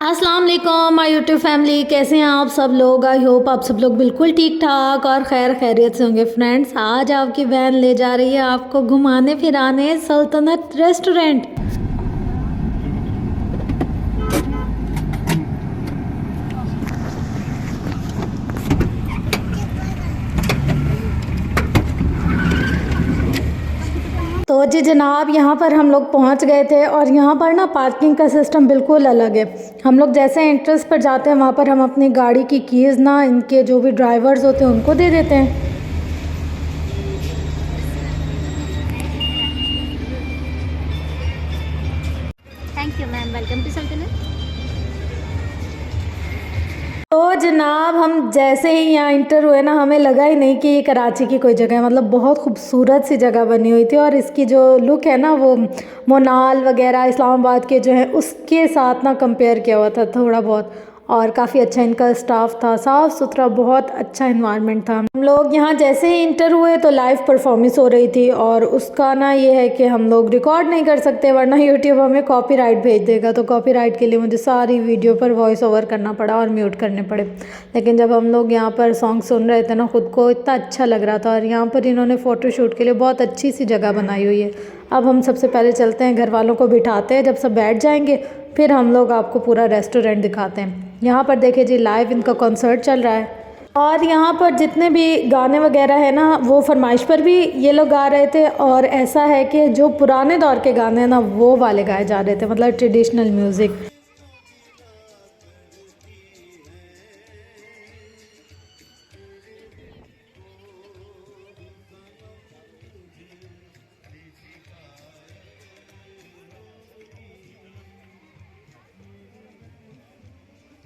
अस्सलाम वालेकुम my YouTube family, कैसे हैं आप सब लोग। आई होप आप सब लोग बिल्कुल ठीक ठाक और खैर खैरियत से होंगे। फ्रेंड्स, आज आपकी बहन ले जा रही है आपको घुमाने फिराने सल्तनत रेस्टोरेंट। तो जी जनाब, यहाँ पर हम लोग पहुँच गए थे और यहाँ पर ना पार्किंग का सिस्टम बिल्कुल अलग है। हम लोग जैसे एंट्रेंस पर जाते हैं वहाँ पर हम अपनी गाड़ी की कीज़ ना इनके जो भी ड्राइवर्स होते हैं उनको दे देते हैं। Thank you ma'am, welcome to सल्तनत। तो जनाब, हम जैसे ही यहाँ इंटर हुए ना, हमें लगा ही नहीं कि ये कराची की कोई जगह है। मतलब बहुत खूबसूरत सी जगह बनी हुई थी और इसकी जो लुक है ना, वो मोनाल वगैरह इस्लामाबाद के जो है उसके साथ ना कंपेयर किया हुआ था थोड़ा बहुत। और काफ़ी अच्छा इनका स्टाफ था, साफ़ सुथरा, बहुत अच्छा इन्वायरमेंट था। हम लोग यहाँ जैसे ही इंटर हुए तो लाइव परफॉर्मेंस हो रही थी और उसका ना ये है कि हम लोग रिकॉर्ड नहीं कर सकते वरना यूट्यूब हमें कॉपीराइट भेज देगा। तो कॉपीराइट के लिए मुझे सारी वीडियो पर वॉइस ओवर करना पड़ा और म्यूट करने पड़े। लेकिन जब हम लोग यहाँ पर सॉन्ग सुन रहे थे ना, ख़ुद को इतना अच्छा लग रहा था। और यहाँ पर इन्होंने फ़ोटोशूट के लिए बहुत अच्छी सी जगह बनाई हुई है। अब हम सबसे पहले चलते हैं, घर वालों को बिठाते हैं, जब सब बैठ जाएंगे फिर हम लोग आपको पूरा रेस्टोरेंट दिखाते हैं। यहाँ पर देखिए जी, लाइव इनका कॉन्सर्ट चल रहा है और यहाँ पर जितने भी गाने वगैरह है ना, वो फरमाइश पर भी ये लोग गा रहे थे। और ऐसा है कि जो पुराने दौर के गाने हैं ना, वो वाले गाए जा रहे थे, मतलब ट्रेडिशनल म्यूज़िक।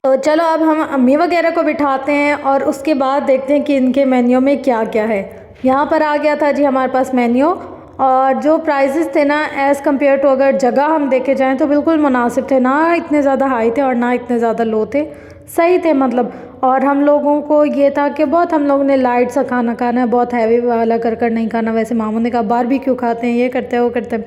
तो चलो अब हम अम्मी वगैरह को बिठाते हैं और उसके बाद देखते हैं कि इनके मेन्यू में क्या क्या है। यहाँ पर आ गया था जी हमारे पास मेन्यू, और जो प्राइसेस थे ना, एज़ कम्पेयर टू अगर जगह हम देखे जाएं तो बिल्कुल मुनासिब थे। ना इतने ज़्यादा हाई थे और ना इतने ज़्यादा लो थे, सही थे मतलब। और हम लोगों को ये था कि बहुत हम लोगों ने लाइट सा खाना खाना है, बहुत हैवी वाला कर नहीं खाना। वैसे मामू ने कहा बारबेक्यू खाते हैं, ये करते हैं वो करते हैं।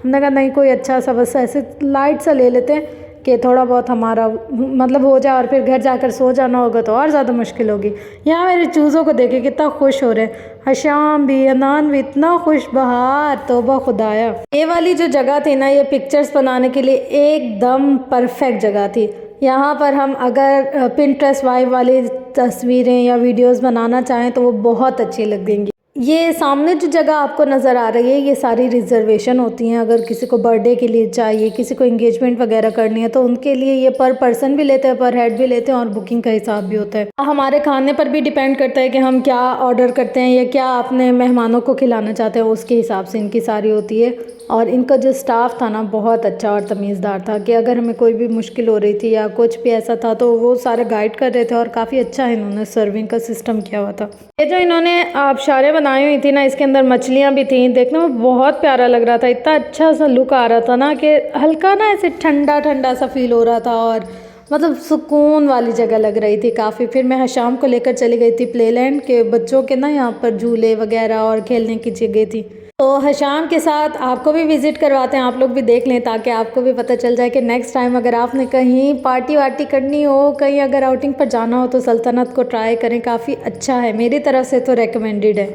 हमने कहा नहीं, कोई अच्छा सा बस ऐसे लाइट सा ले लेते हैं कि थोड़ा बहुत हमारा मतलब हो जाए, और फिर घर जाकर सो जाना होगा तो और ज़्यादा मुश्किल होगी। यहाँ मेरे चूज़ों को देखे कितना खुश हो रहे हैं। हशाम भी, अनान भी इतना खुश बहार, तौबा खुदाया। ये वाली जो जगह थी ना, ये पिक्चर्स बनाने के लिए एकदम परफेक्ट जगह थी। यहाँ पर हम अगर पिंटरेस्ट वाइब वाली तस्वीरें या वीडियोस बनाना चाहें तो वो बहुत अच्छी लगेंगी। ये सामने जो जगह आपको नज़र आ रही है, ये सारी रिजर्वेशन होती हैं। अगर किसी को बर्थडे के लिए चाहिए, किसी को एंगेजमेंट वगैरह करनी है तो उनके लिए ये पर पर्सन भी लेते हैं, पर हेड भी लेते हैं, और बुकिंग का हिसाब भी होता है। हमारे खाने पर भी डिपेंड करता है कि हम क्या ऑर्डर करते हैं या क्या अपने मेहमानों को खिलाना चाहते हैं, उसके हिसाब से इनकी सारी होती है। और इनका जो स्टाफ था ना, बहुत अच्छा और तमीज़दार था कि अगर हमें कोई भी मुश्किल हो रही थी या कुछ भी ऐसा था तो वो सारे गाइड कर रहे थे। और काफ़ी अच्छा इन्होंने सर्विंग का सिस्टम किया हुआ था। ये जो इन्होंने आबशारें बनाई हुई थी ना, इसके अंदर मछलियाँ भी थी, देखने में बहुत प्यारा लग रहा था। इतना अच्छा सा लुक आ रहा था ना कि हल्का ना ऐसे ठंडा ठंडा सा फील हो रहा था और मतलब सुकून वाली जगह लग रही थी काफ़ी। फिर मैं हशाम को लेकर चली गई थी प्लेलैंड के बच्चों के ना, यहाँ पर झूले वगैरह और खेलने की जगह थी। तो हशाम के साथ आपको भी विज़िट करवाते हैं, आप लोग भी देख लें ताकि आपको भी पता चल जाए कि नेक्स्ट टाइम अगर आपने कहीं पार्टी वार्टी करनी हो, कहीं अगर आउटिंग पर जाना हो तो सल्तनत को ट्राई करें, काफ़ी अच्छा है, मेरी तरफ से तो रेकमेंडेड है।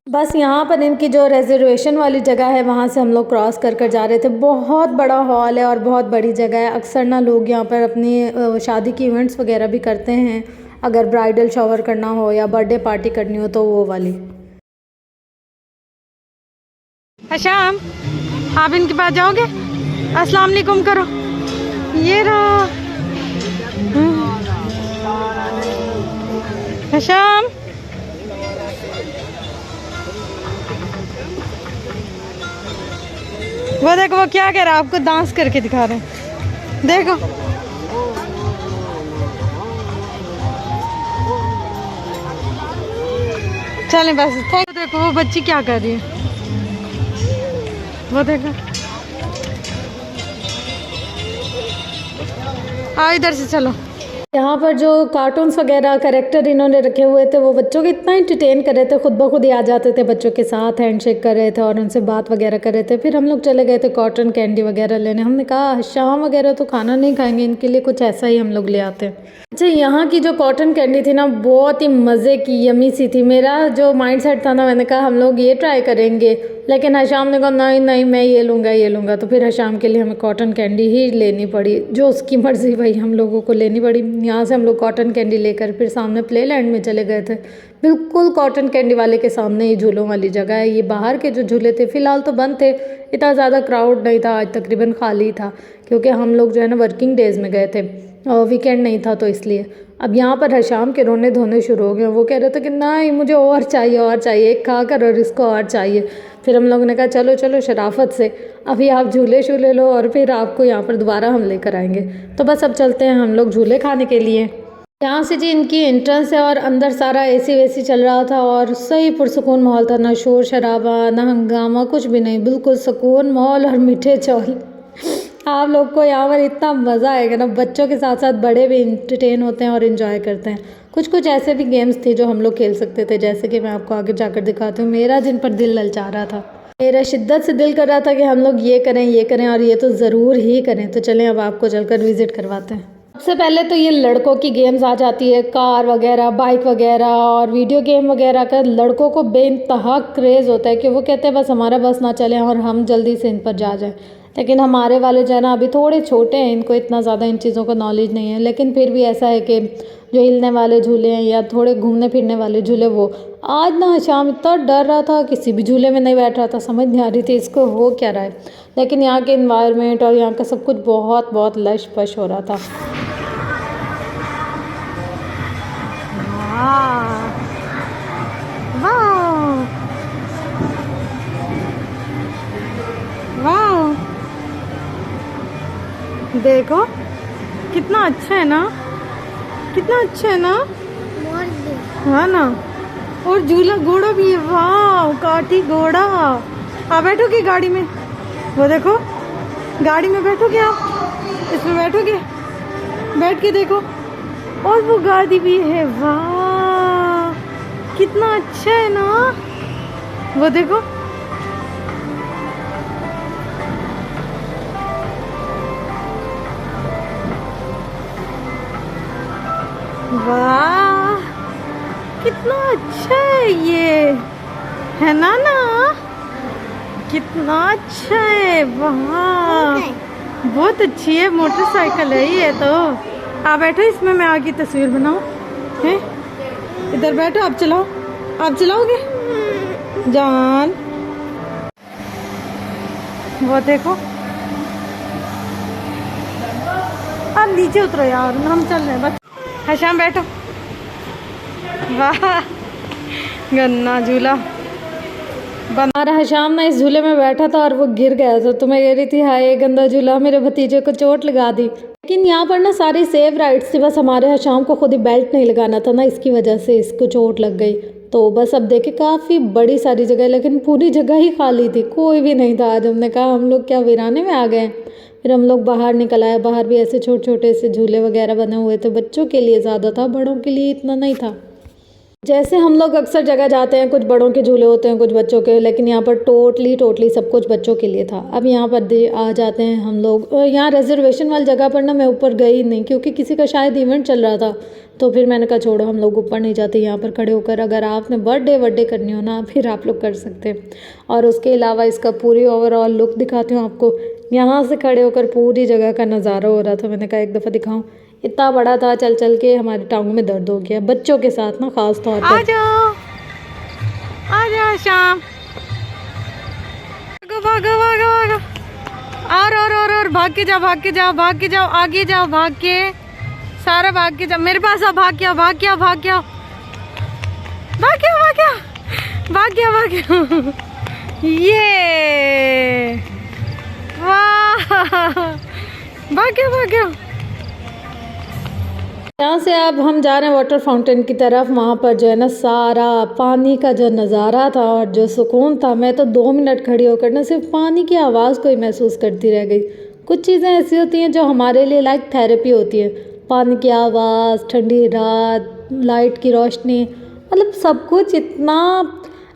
बस यहाँ पर इनकी जो रिजर्वेशन वाली जगह है वहाँ से हम लोग क्रॉस कर कर जा रहे थे। बहुत बड़ा हॉल है और बहुत बड़ी जगह है। अक्सर ना लोग यहाँ पर अपनी शादी की इवेंट्स वगैरह भी करते हैं, अगर ब्राइडल शावर करना हो या बर्थडे पार्टी करनी हो तो वो वाली। हशाम, आप इनके पास जाओगे? अस्सलाम वालेकुम करो। ये रहा हशाम। वो देखो, वो क्या कह रहा है, आपको डांस करके दिखा रहे हैं, देखो। चलें बस। देखो वो बच्ची क्या कर रही है, वो देखो। आओ इधर से चलो। यहाँ पर जो कार्टून्स वगैरह कैरेक्टर इन्होंने रखे हुए थे वो बच्चों को इतना इंटरटेन कर रहे थे, खुद ब खुद ही आ जाते थे बच्चों के साथ, हैंडशेक कर रहे थे और उनसे बात वगैरह कर रहे थे। फिर हम लोग चले गए थे कॉटन कैंडी वगैरह लेने। हमने कहा शाम वगैरह तो खाना नहीं खाएंगे, इनके लिए कुछ ऐसा ही हम लोग ले आते हैं। अच्छा, यहाँ की जो कॉटन कैंडी थी ना बहुत ही मज़े की, यमी सी थी। मेरा जो माइंड सेट था ना, मैंने कहा हम लोग ये ट्राई करेंगे, लेकिन हशाम ने कहा नहीं नहीं मैं ये लूँगा। तो फिर हशाम के लिए हमें कॉटन कैंडी ही लेनी पड़ी, जो उसकी मर्ज़ी भाई हम लोगों को लेनी पड़ी। यहाँ से हम लोग कॉटन कैंडी लेकर फिर सामने प्ले लैंड में चले गए थे। बिल्कुल कॉटन कैंडी वाले के सामने ही झूलों वाली जगह है। ये बाहर के जो झूले थे फ़िलहाल तो बंद थे, इतना ज़्यादा क्राउड नहीं था, आज तकरीबन खाली था, क्योंकि हम लोग जो है ना वर्किंग डेज़ में गए थे और वीकेंड नहीं था तो इसलिए। अब यहाँ पर हशाम के रोने धोने शुरू हो गए। वो कह रहे थे कि नहीं मुझे और चाहिए, एक खा कर और इसको और चाहिए। फिर हम लोगों ने कहा चलो चलो शराफत से अभी आप झूले शूले लो और फिर आपको यहाँ पर दोबारा हम लेकर आएंगे। तो बस अब चलते हैं हम लोग झूले खाने के लिए। यहाँ से जी इनकी एंट्रेंस है और अंदर सारा एसी वेसी चल रहा था और सही पुरसुकून माहौल था, ना शोर शराबा ना हंगामा, कुछ भी नहीं, बिल्कुल सुकून माहौल और मीठे चौल। आप लोग को यहाँ पर इतना मज़ा आएगा ना, बच्चों के साथ साथ बड़े भी इंटरटेन होते हैं और इन्जॉय करते हैं। कुछ ऐसे भी गेम्स थे जो हम लोग खेल सकते थे, जैसे कि मैं आपको आगे जाकर दिखाती हूँ। मेरा जिन पर दिल ललचा रहा था, मेरा शिद्दत से दिल कर रहा था कि हम लोग ये करें और ये तो ज़रूर ही करें। तो चलें अब आपको चलकर विज़िट करवाते हैं। सबसे पहले तो ये लड़कों की गेम्स आ जाती है, कार वगैरह, बाइक वगैरह और वीडियो गेम वगैरह का लड़कों को बेइंतहा क्रेज़ होता है कि वो कहते हैं बस हमारा बस ना चले और हम जल्दी से इन पर जा जाएं। लेकिन हमारे वाले जो है ना अभी थोड़े छोटे हैं, इनको इतना ज़्यादा इन चीज़ों का नॉलेज नहीं है। लेकिन फिर भी ऐसा है कि जो हिलने वाले झूले हैं या थोड़े घूमने फिरने वाले झूले, वो आज ना शाम इतना डर रहा था, किसी भी झूले में नहीं बैठ रहा था, समझ नहीं आ रही थी इसको हो क्या रहा है। लेकिन यहाँ के इन्वायरमेंट और यहाँ का सब कुछ बहुत लश पश हो रहा था। देखो कितना अच्छा है ना, कितना अच्छा है ना, हाँ ना। और झूला घोड़ा भी है, वाह काठी घोड़ा। आप बैठोगे गाड़ी में, वो देखो गाड़ी में बैठोगे आप, इसमें बैठोगे, बैठ के देखो। और वो गाड़ी भी है, वाह कितना अच्छा है ना, वो देखो। वाह कितना अच्छा है ये, है ना कितना अच्छा है। वाह बहुत अच्छी है, मोटरसाइकिल है ये तो। आप बैठो इसमें, मैं आगे तस्वीर बनाऊं है। इधर बैठो, आप चलाओ, आप चलाओगे जान। वो देखो, आप नीचे उतरो यार, हम चल रहे हैं बस। हशाम बैठो, वाह गन्ना झूला हमारा हशाम ना इस झूले में बैठा था और वो गिर गया था। तो मैं कह रही थी हाय गंदा झूला, मेरे भतीजे को चोट लगा दी। लेकिन यहाँ पर ना सारी सेफ राइड्स थी, बस हमारे हशाम को खुद ही बेल्ट नहीं लगाना था ना, इसकी वजह से इसको चोट लग गई। तो बस अब देखे काफ़ी बड़ी सारी जगह, लेकिन पूरी जगह ही खाली थी, कोई भी नहीं था। आज हमने कहा हम लोग क्या वीराने में आ गए। फिर हम लोग बाहर निकल आए। बाहर भी ऐसे छोटे छोटे से झूले वगैरह बने हुए थे, बच्चों के लिए ज़्यादा था, बड़ों के लिए इतना नहीं था। जैसे हम लोग अक्सर जगह जाते हैं, कुछ बड़ों के झूले होते हैं कुछ बच्चों के, लेकिन यहाँ पर टोटली सब कुछ बच्चों के लिए था। अब यहाँ पर आ जाते हैं हम लोग। यहाँ रिजर्वेशन वाली जगह पर ना मैं ऊपर गई नहीं, क्योंकि किसी का शायद इवेंट चल रहा था। तो फिर मैंने कहा छोड़ो, हम लोग ऊपर नहीं जाते, यहाँ पर खड़े होकर अगर आपने बर्थडे करनी हो ना, फिर आप लोग कर सकते हैं। और उसके अलावा इसका पूरी ओवरऑल लुक दिखाती हूँ आपको। यहाँ से खड़े होकर पूरी जगह का नज़ारा हो रहा था। मैंने कहा एक दफ़ा दिखाऊँ, इतना बड़ा था, चल के हमारी टांगों में दर्द हो गया, बच्चों के साथ ना खास तौर पर। आ जाओ शाम, भागो और भाग के जाओ, आगे जाओ, भाग के सारा भाग के जाओ, मेरे पास आओ, भाग के आओ। ये वाह, भाग के आओ। यहाँ से अब हम जा रहे हैं वाटर फाउंटेन की तरफ। वहाँ पर जो है ना सारा पानी का जो नज़ारा था और जो सुकून था, मैं तो 2 मिनट खड़ी होकर ना सिर्फ पानी की आवाज़ को ही महसूस करती रह गई। कुछ चीज़ें ऐसी होती हैं जो हमारे लिए लाइक थेरेपी होती है। पानी की आवाज़, ठंडी रात, लाइट की रोशनी, मतलब सब कुछ इतना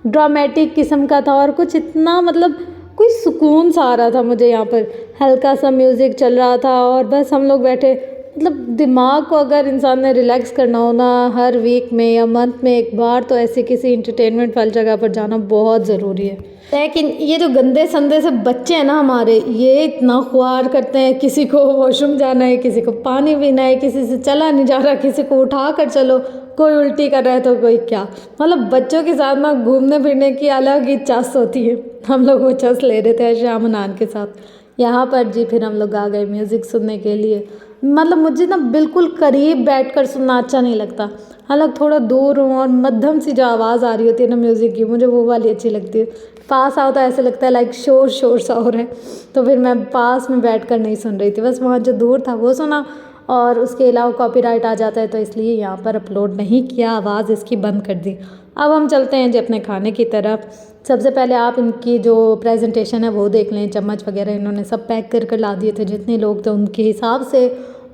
ड्रामेटिक किस्म का था और कुछ इतना मतलब कोई सुकून सा आ रहा था मुझे। यहाँ पर हल्का सा म्यूज़िक चल रहा था और बस हम लोग बैठे, मतलब दिमाग को अगर इंसान ने रिलैक्स करना हो ना, हर वीक में या मंथ में एक बार तो ऐसे किसी इंटरटेनमेंट वाली जगह पर जाना बहुत ज़रूरी है। लेकिन ये जो गंदे संदे से बच्चे हैं ना हमारे, ये इतना ख्वार करते हैं, किसी को वॉशरूम जाना है, किसी को पानी पीना है, किसी से चला नहीं जा रहा, किसी को उठा कर चलो, कोई उल्टी कर रहा है तो कोई क्या, मतलब बच्चों के साथ ना घूमने फिरने की अलग ही चस होती है। हम लोग वो चस ले रहे थे शाम नान के साथ यहाँ पर जी। फिर हम लोग आ गए म्यूज़िक सुनने के लिए। मतलब मुझे ना बिल्कुल करीब बैठकर सुनना अच्छा नहीं लगता, हालांकि थोड़ा दूर हूँ और मध्यम सी जो आवाज़ आ रही होती है ना म्यूज़िक की, मुझे वो वाली अच्छी लगती है। पास आओ तो ऐसे लगता है लाइक शोर शोर सा हो रहा है, तो फिर मैं पास में बैठकर नहीं सुन रही थी, बस वहाँ जो दूर था वो सुना। और उसके अलावा कॉपीराइट आ जाता है तो इसलिए यहाँ पर अपलोड नहीं किया, आवाज़ इसकी बंद कर दी। अब हम चलते हैं जी अपने खाने की तरफ। सबसे पहले आप इनकी जो प्रेजेंटेशन है वो देख लें। चम्मच वगैरह इन्होंने सब पैक कर कर ला दिए थे, जितने लोग थे उनके हिसाब से।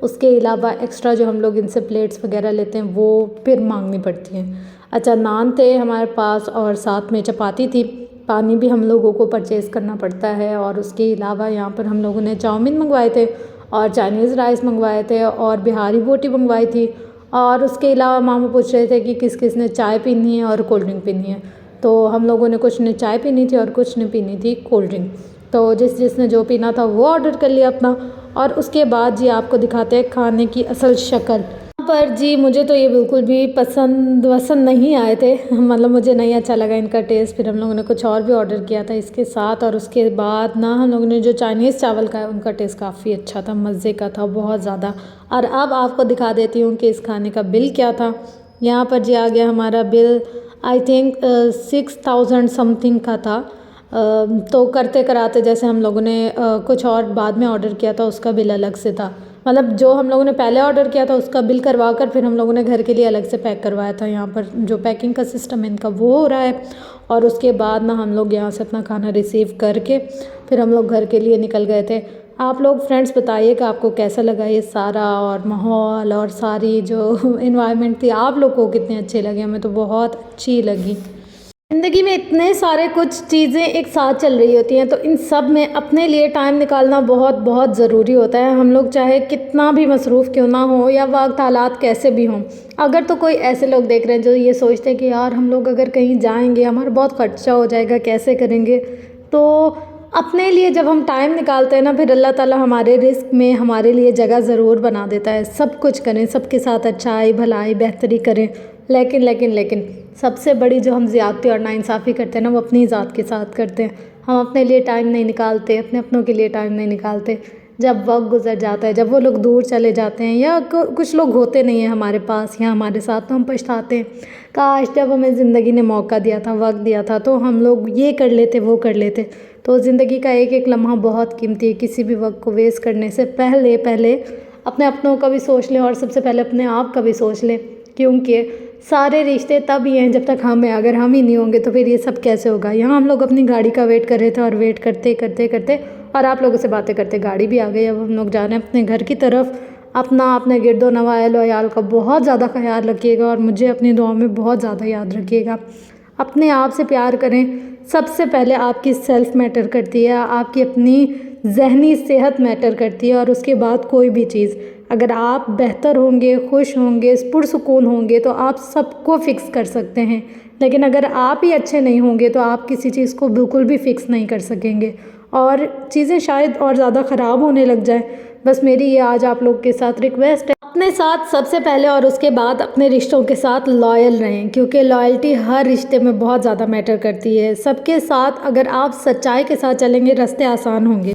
उसके अलावा एक्स्ट्रा जो हम लोग इनसे प्लेट्स वगैरह लेते हैं वो फिर मांगनी पड़ती हैं। अच्छा, नान थे हमारे पास और साथ में चपाती थी। पानी भी हम लोगों को परचेज़ करना पड़ता है। और उसके अलावा यहाँ पर हम लोगों ने चाउमीन मंगवाए थे और चाइनीज़ राइस मंगवाए थे और बिहारी बोटी मंगवाई थी। और उसके अलावा मामू पूछ रहे थे कि किस किस ने चाय पीनी है और कोल्ड ड्रिंक पीनी है, तो हम लोगों ने कुछ ने चाय पीनी थी और कुछ ने पीनी थी कोल्ड ड्रिंक। तो जिसने जो पीना था वो ऑर्डर कर लिया अपना। और उसके बाद जी आपको दिखाते हैं खाने की असल शक्ल। यहाँ पर जी मुझे तो ये बिल्कुल भी पसंद नहीं आए थे, मतलब मुझे नहीं अच्छा लगा इनका टेस्ट। फिर हम लोगों ने कुछ और भी ऑर्डर किया था इसके साथ। और उसके बाद ना हम लोगों ने जो चाइनीज़ चावल खाया उनका टेस्ट काफ़ी अच्छा था, मज़े का था बहुत ज़्यादा। और अब आपको दिखा देती हूँ कि इस खाने का बिल क्या था। यहाँ पर जी आ गया हमारा बिल, आई थिंक 6000 समथिंग का था। तो करते कराते जैसे हम लोगों ने कुछ और बाद में ऑर्डर किया था उसका बिल अलग से था, मतलब जो हम लोगों ने पहले ऑर्डर किया था उसका बिल करवा कर फिर हम लोगों ने घर के लिए अलग से पैक करवाया था। यहाँ पर जो पैकिंग का सिस्टम है इनका वो हो रहा है। और उसके बाद ना हम लोग यहाँ से अपना खाना रिसीव करके फिर हम लोग घर के लिए निकल गए थे। आप लोग फ्रेंड्स बताइए कि आपको कैसा लगा ये सारा और माहौल और सारी जो इन्वायरमेंट थी, आप लोग को कितने अच्छे लगे। हमें तो बहुत अच्छी लगी। ज़िंदगी में इतने सारे कुछ चीज़ें एक साथ चल रही होती हैं तो इन सब में अपने लिए टाइम निकालना बहुत बहुत ज़रूरी होता है। हम लोग चाहे कितना भी मसरूफ़ क्यों ना हो या वक्त हालात कैसे भी हों, अगर तो कोई ऐसे लोग देख रहे हैं जो ये सोचते हैं कि यार हम लोग अगर कहीं जाएंगे हमारा बहुत खर्चा हो जाएगा, कैसे करेंगे, तो अपने लिए जब हम टाइम निकालते हैं ना फिर अल्लाह ताला हमारे रिस्क में हमारे लिए जगह ज़रूर बना देता है। सब कुछ करें, सबके साथ अच्छाई भलाई बेहतरी करें, लेकिन सबसे बड़ी जो हम ज़्यादती और नाइंसाफ़ी करते हैं ना वो अपनी ज़ात के साथ करते हैं। हम अपने लिए टाइम नहीं निकालते, अपनों के लिए टाइम नहीं निकालते। जब वक्त गुजर जाता है, जब वो लोग दूर चले जाते हैं या कुछ लोग होते नहीं हैं हमारे पास या हमारे साथ, तो हम पछताते हैं काश जब हमें ज़िंदगी ने मौका दिया था, वक्त दिया था तो हम लोग ये कर लेते वो कर लेते। तो ज़िंदगी का एक एक लम्हा बहुत कीमती है। किसी भी वक्त को वेस्ट करने से पहले अपनों का भी सोच लें और सबसे पहले अपने आप का भी सोच लें, क्योंकि सारे रिश्ते तब ही हैं जब तक हम हैं। अगर हम ही नहीं होंगे तो फिर ये सब कैसे होगा। यहाँ हम लोग अपनी गाड़ी का वेट कर रहे थे और वेट करते और आप लोगों से बातें करते गाड़ी भी आ गई। अब हम लोग जा रहे हैं अपने घर की तरफ। अपने गिरदो नवायल अयाल का बहुत ज़्यादा ख्याल रखिएगा और मुझे अपनी दुआ में बहुत ज़्यादा याद रखिएगा। अपने आप से प्यार करें। सबसे पहले आपकी सेल्फ़ मैटर करती है, आपकी अपनी ज़हनी सेहत मैटर करती है और उसके बाद कोई भी चीज़। अगर आप बेहतर होंगे, खुश होंगे, पुरसुकून होंगे तो आप सबको फ़िक्स कर सकते हैं। लेकिन अगर आप ही अच्छे नहीं होंगे तो आप किसी चीज़ को बिल्कुल भी फ़िक्स नहीं कर सकेंगे और चीज़ें शायद और ज़्यादा ख़राब होने लग जाए। बस मेरी ये आज आप लोग के साथ रिक्वेस्ट है, अपने साथ सबसे पहले और उसके बाद अपने रिश्तों के साथ लॉयल रहें, क्योंकि लॉयल्टी हर रिश्ते में बहुत ज़्यादा मैटर करती है। सबके साथ अगर आप सच्चाई के साथ चलेंगे रास्ते आसान होंगे।